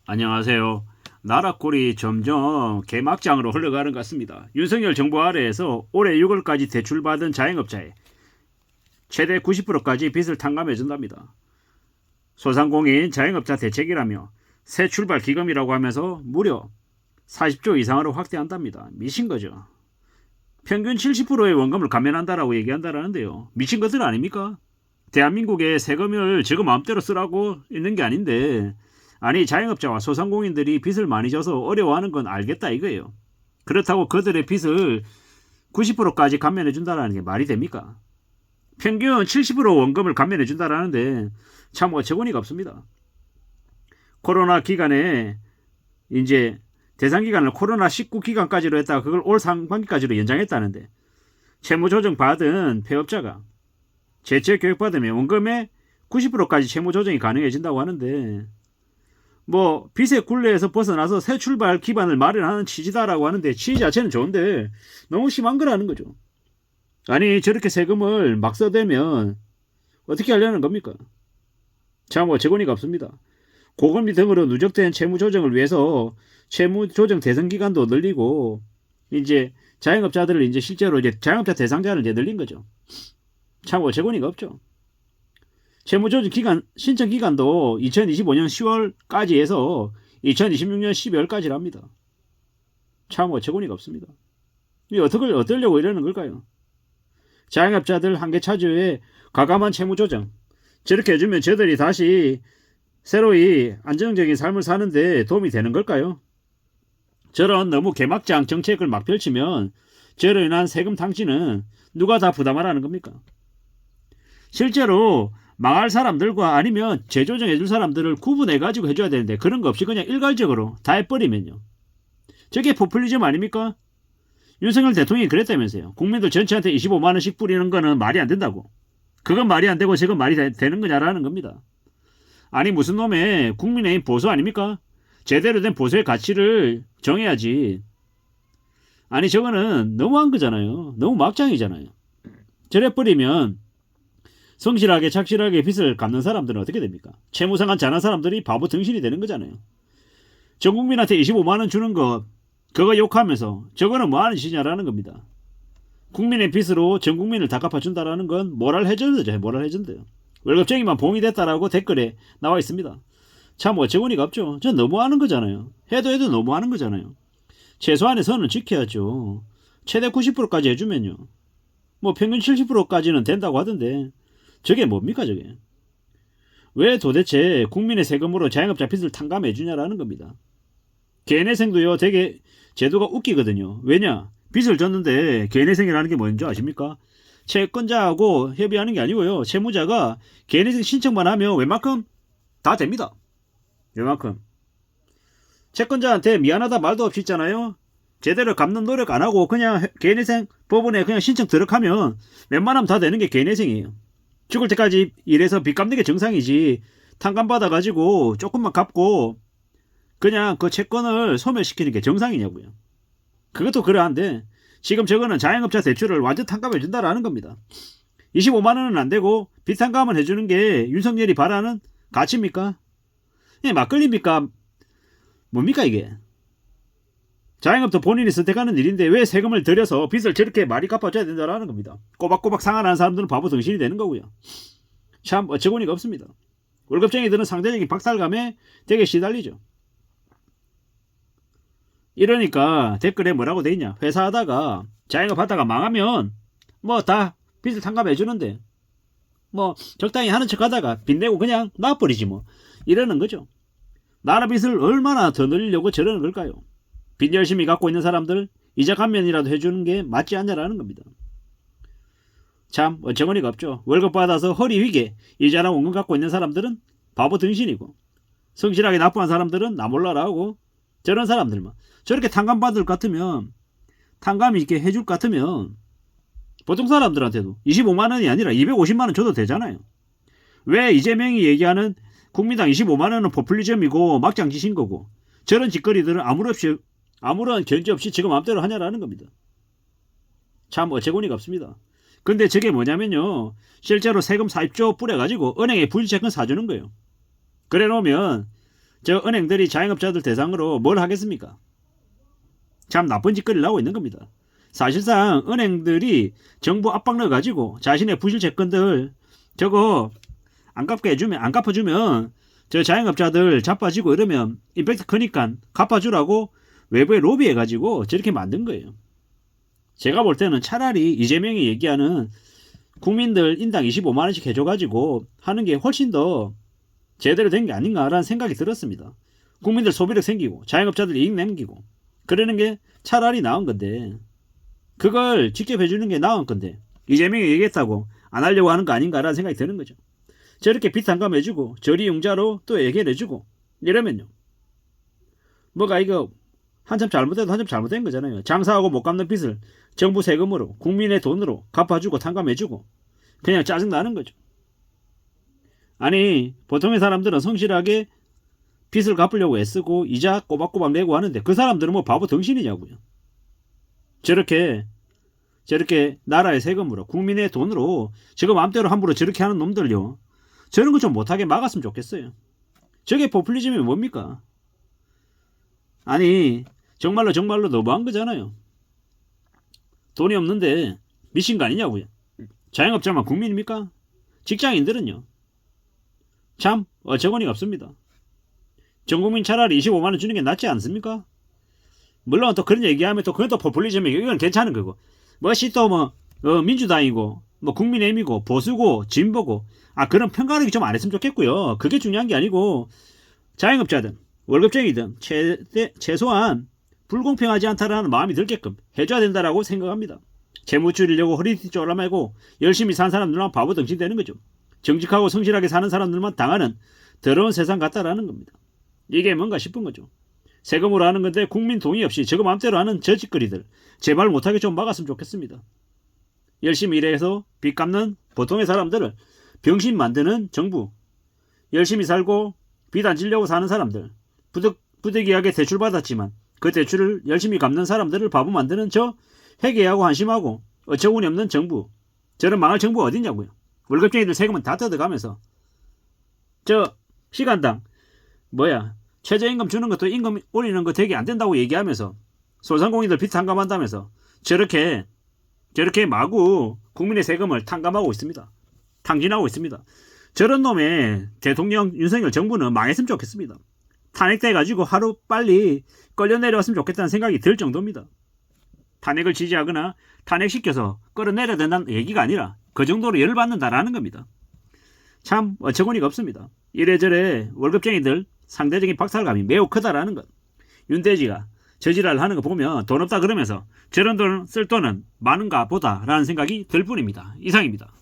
안녕하세요. 나라꼴이 점점 개막장으로 흘러가는 것 같습니다. 윤석열 정부 아래에서 올해 6월까지 대출받은 자영업자의 최대 90%까지 빚을 탕감해준답니다. 소상공인 자영업자 대책이라며 새 출발 기금이라고 하면서 무려 40조 이상으로 확대한답니다. 미친 거죠. 평균 70%의 원금을 감면한다라고 얘기한다라는데요. 미친 것들 아닙니까? 대한민국의 세금을 지금 마음대로 쓰라고 있는 게 아닌데, 아니 자영업자와 소상공인들이 빚을 많이 져서 어려워하는 건 알겠다 이거예요. 그렇다고 그들의 빚을 90%까지 감면해 준다라는 게 말이 됩니까? 평균 70% 원금을 감면해 준다라는데 참 어처구니가 없습니다. 코로나 기간에 이제 대상 기간을 코로나19 기간까지로 했다가 그걸 올 상반기까지로 연장했다는데, 채무조정 받은 폐업자가 재체 교육받으면 원금의 90%까지 채무조정이 가능해진다고 하는데, 뭐 빚의 굴레에서 벗어나서 새 출발 기반을 마련하는 취지다라고 하는데, 취지 자체는 좋은데 너무 심한 거라는 거죠. 아니 저렇게 세금을 막 써대면 어떻게 하려는 겁니까? 참 어처구니가 없습니다. 고금리 등으로 누적된 채무 조정을 위해서 채무 조정 대상 기간도 늘리고, 이제 자영업자들을 이제 실제로 이제 자영업자 대상자를 이제 늘린 거죠. 참 어처구니가 없죠. 채무조정 기간 신청 기간도 2025년 10월까지 해서 2026년 12월까지랍니다. 참 어처구니가 없습니다. 이 어떠려고 이러는 걸까요? 자영업자들 한계 차주의 과감한 채무조정, 저렇게 해주면 저들이 다시 새로이 안정적인 삶을 사는데 도움이 되는 걸까요? 저런 너무 개막장 정책을 막 펼치면 저로 인한 세금 탕진은 누가 다 부담하라는 겁니까? 실제로 망할 사람들과 아니면 재조정해줄 사람들을 구분해가지고 해줘야 되는데, 그런 거 없이 그냥 일괄적으로 다 해버리면요, 저게 포퓰리즘 아닙니까? 윤석열 대통령이 그랬다면서요. 국민들 전체한테 25만원씩 뿌리는 거는 말이 안 된다고. 그건 말이 안 되고 저건 말이 되는 거냐라는 겁니다. 아니 무슨 놈의 국민의힘 보수 아닙니까? 제대로 된 보수의 가치를 정해야지. 아니 저거는 너무한 거잖아요. 너무 막장이잖아요. 저래 버리면 성실하게 착실하게 빚을 갚는 사람들은 어떻게 됩니까? 채무상한 잘한 사람들이 바보 등신이 되는 거잖아요. 전 국민한테 25만원 주는 거 그거 욕하면서 저거는 뭐 하는 짓이냐라는 겁니다. 국민의 빚으로 전 국민을 다 갚아준다라는 건 모랄 해저드죠. 모랄 해저드요. 월급쟁이만 봉이 됐다라고 댓글에 나와 있습니다. 참 어처구니가 없죠. 저 너무하는 거잖아요. 해도 너무하는 거잖아요. 최소한의 선은 지켜야죠. 최대 90%까지 해주면요, 뭐 평균 70%까지는 된다고 하던데 저게 뭡니까 저게? 왜 도대체 국민의 세금으로 자영업자 빚을 탕감해 주냐라는 겁니다. 개인회생도요 되게 제도가 웃기거든요. 왜냐? 빚을 졌는데 개인회생이라는 게 뭔지 아십니까? 채권자하고 협의하는 게 아니고요, 채무자가 개인회생 신청만 하면 웬만큼 다 됩니다. 웬만큼. 채권자한테 미안하다 말도 없이 있잖아요. 제대로 갚는 노력 안 하고 그냥 개인회생 법원에 그냥 신청 들어가면 웬만하면 다 되는 게 개인회생이에요. 죽을 때까지 일해서 빚 갚는 게 정상이지, 탕감 받아가지고 조금만 갚고 그냥 그 채권을 소멸시키는 게 정상이냐고요. 그것도 그러한데 지금 저거는 자영업자 대출을 완전 탕감해 준다라는 겁니다. 25만원은 안 되고 빚 탕감을 해주는 게 윤석열이 바라는 가치입니까? 예, 막걸리입니까? 뭡니까 이게? 자영업도 본인이 선택하는 일인데 왜 세금을 들여서 빚을 저렇게 많이 갚아줘야 된다라는 겁니다. 꼬박꼬박 상환하는 사람들은 바보 정신이 되는 거고요. 참 어처구니가 없습니다. 월급쟁이들은 상대적인 박탈감에 되게 시달리죠. 이러니까 댓글에 뭐라고 돼 있냐? 회사 하다가 자영업 하다가 망하면 뭐 다 빚을 탕감해 주는데 뭐 적당히 하는 척 하다가 빚 내고 그냥 놔버리지 뭐, 이러는 거죠. 나라 빚을 얼마나 더 늘리려고 저러는 걸까요? 빚 열심히 갖고 있는 사람들 이자 감면이라도 해주는 게 맞지 않냐라는 겁니다. 참 어처구니가 없죠. 월급 받아서 허리 위게 이자랑 원금 갖고 있는 사람들은 바보 등신이고, 성실하게 납부한 사람들은 나 몰라라 하고, 저런 사람들만 저렇게 탕감 받을 것 같으면, 탕감이 이렇게 해줄 것 같으면 보통 사람들한테도 25만원이 아니라 250만원 줘도 되잖아요. 왜 이재명이 얘기하는 국민당 25만원은 포퓰리즘이고 막장 짓인 거고, 저런 짓거리들은 아무런 견제 없이 지금 마음대로 하냐라는 겁니다. 참 어처구니가 없습니다. 근데 저게 뭐냐면요, 실제로 세금 40조 뿌려가지고 은행에 불채권 사주는 거예요. 그래 놓으면 저 은행들이 자영업자들 대상으로 뭘 하겠습니까? 참 나쁜 짓거리를 하고 있는 겁니다. 사실상 은행들이 정부 압박 넣어가지고 자신의 부실 채권들 저거 안 갚아주면 저 자영업자들 자빠지고 이러면 임팩트 크니까 갚아주라고 외부에 로비해가지고 저렇게 만든 거예요. 제가 볼 때는 차라리 이재명이 얘기하는 국민들 인당 25만원씩 해줘가지고 하는 게 훨씬 더 제대로 된 게 아닌가라는 생각이 들었습니다. 국민들 소비력 생기고 자영업자들 이익 남기고 그러는 게 차라리 나은 건데 그걸 직접 해주는 게 나은 건데 이재명이 얘기했다고 안 하려고 하는 거 아닌가라는 생각이 드는 거죠. 저렇게 빚 탕감해주고 저리융자로 또 얘기해주고 이러면요. 뭐가 이거 한참 잘못해도 한참 잘못된 거잖아요. 장사하고 못 갚는 빚을 정부 세금으로 국민의 돈으로 갚아주고 탕감해주고 그냥 짜증나는 거죠. 아니 보통의 사람들은 성실하게 빚을 갚으려고 애쓰고 이자 꼬박꼬박 내고 하는데 그 사람들은 뭐 바보 덩신이냐고요. 저렇게 나라의 세금으로 국민의 돈으로 저거 마음대로 함부로 저렇게 하는 놈들요. 저런 거 좀 못하게 막았으면 좋겠어요. 저게 포퓰리즘이 뭡니까? 아니 정말로 너무한 거잖아요. 돈이 없는데 미친 거 아니냐고요. 자영업자만 국민입니까? 직장인들은요. 참 어처구니가 없습니다. 전국민 차라리 25만원 주는 게 낫지 않습니까? 물론 또 그런 얘기하면 또 그건 또 포퓰리즘이고 이건 괜찮은 거고 뭐시 또 뭐 민주당이고 뭐 국민의힘이고 보수고 진보고 그런 편가르기 좀 안 했으면 좋겠고요. 그게 중요한 게 아니고 자영업자든 월급쟁이든 최소한 불공평하지 않다라는 마음이 들게끔 해줘야 된다라고 생각합니다. 재무 줄이려고 허리띠 쪼라매고 열심히 산 사람들만 바보 덩신 되는 거죠. 정직하고 성실하게 사는 사람들만 당하는 더러운 세상 같다라는 겁니다. 이게 뭔가 싶은 거죠. 세금으로 하는 건데 국민 동의 없이 저거 마음대로 하는 저 짓거리들 제발 못하게 좀 막았으면 좋겠습니다. 열심히 일해서 빚 갚는 보통의 사람들을 병신 만드는 정부, 열심히 살고 빚 안 지려고 사는 사람들, 부득이하게 대출 받았지만 그 대출을 열심히 갚는 사람들을 바보 만드는 저 회개하고 한심하고 어처구니 없는 정부, 저런 망할 정부가 어딨냐고요. 월급쟁이들 세금은 다 뜯어가면서 저 시간당 최저임금 주는 것도 임금 올리는 거 되게 안 된다고 얘기하면서 소상공인들 빚 탕감한다면서 저렇게 마구 국민의 세금을 탕감하고 있습니다. 탕진하고 있습니다. 저런 놈의 대통령 윤석열 정부는 망했으면 좋겠습니다. 탄핵돼가지고 하루 빨리 끌려 내려왔으면 좋겠다는 생각이 들 정도입니다. 탄핵을 지지하거나 탄핵시켜서 끌어내려야 된다는 얘기가 아니라 그 정도로 열받는다라는 겁니다. 참 어처구니가 없습니다. 이래저래 월급쟁이들 상대적인 박탈감이 매우 크다라는 것. 윤대지가 저지랄 하는 거 보면 돈 없다 그러면서 저런 돈 쓸 돈은 많은가 보다라는 생각이 들 뿐입니다. 이상입니다.